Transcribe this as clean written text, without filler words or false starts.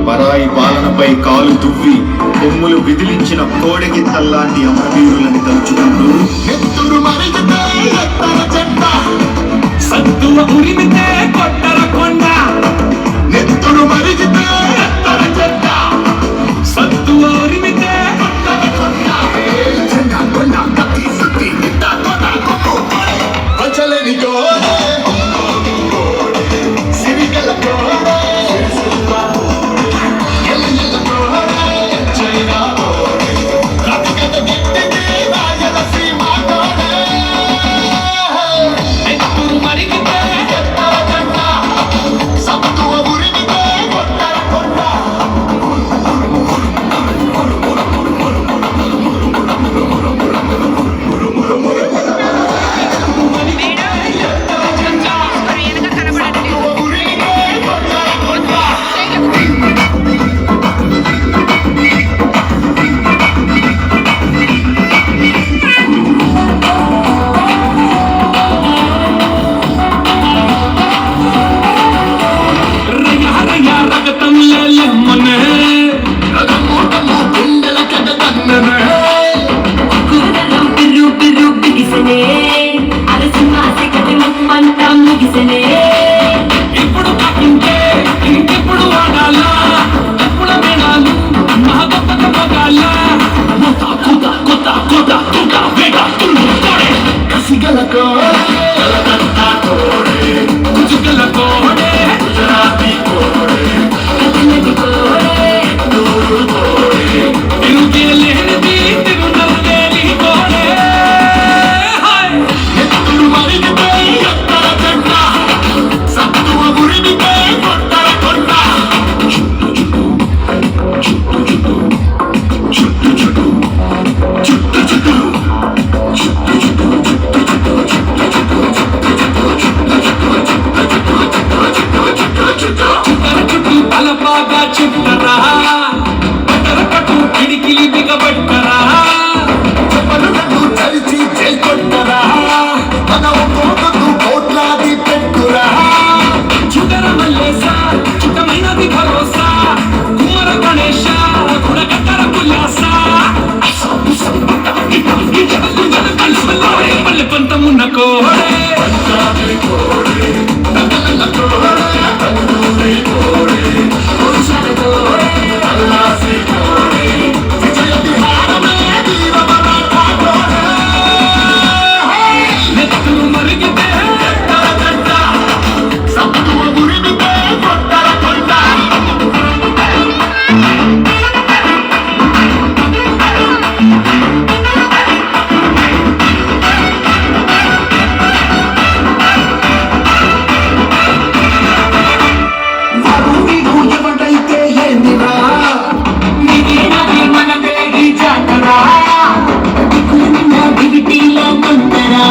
పరాయి పాలనపై కాలు దువ్వి కొమ్ములు విదిలించిన కోడెకి తల్లాంటి అమరవీరులని తలుచుకుంటూ ఎత్తురు మరిగితే ఎత్తర చెట్ట సత్తువ ఉరిమితే కొట్టర కొండ నెత్తురు మరిగితే ఎత్తర చెట్ట సత్తువ ఉరిమితే కొట్టర కొండ చెండ కొండ కత్తి సుత్తి ఇట్ట కొట్ట కొమ్ము పచ్చలేని కోడే సిరిగల కోడే ఎల్ల కోడే చైనా కోడే రాతికత గిట్టిది రాయల సీమ కోడే ఎత్తురు మరిగితే ఎత్తర చెట్ట సత్తువ ఉరిమితే కొట్టర కొండ రయ్య రగతం లేమనే గుండెల కథ కన్ననే కూరలో బిర్రు బిర్రు బిగిసనే అలసిమాసి కథ ముమ్మంతా ముగిసనే ఇప్పుడు కాకింటే ఇంకెప్పుడు వాడాలా ఎప్పుడు వేడాలు మా గొప్ప మొగాల కొత్త వేగ తుళ్ళు కోడే కసిగల కోడే కలకత్తా కోడే కుచుకల కోడే గుజరాతీ కోడే కథలది కోడే నూరు కోడే తిరుగే లేనిది తిరునల్లేని కోడే ఎత్తులు మరిగితే ఎత్తర చెట్ట సత్తువ ఉరిమితే కొట్టర కొండ చుట్టర చుట్టూ తలపాగా చుట్టరా పట్టర పట్టు కిడికిలి బిగబట్టరా చెప్పలు చరిచి చేకొట్టరా మన ఒక్కొక్కరు కోట్లాది పెట్టురా చుట్టర మల్లేస చుట్టమైనది భరోసా కుమర గణేశ గుణగట్టర కుల్లాస పల్లె పంతమున్న కోడే పంజాబీ కోడే తగలల కోడే తగులూరి కోడే పురుషుల కోడే అల్లాసి కోడే విజయ విహారమే వీరమరాఠా కోడే నెత్తులు మరిగితే ఎత్తర చెట్ట సత్తువ ఉరిమితే కొట్టర కొండ వాడు వీడు ఎవడైతే ఏందిరా నీది నాది మనదే ఈ జాతర దిక్కులు నిన్న దివిటీలో ముందరా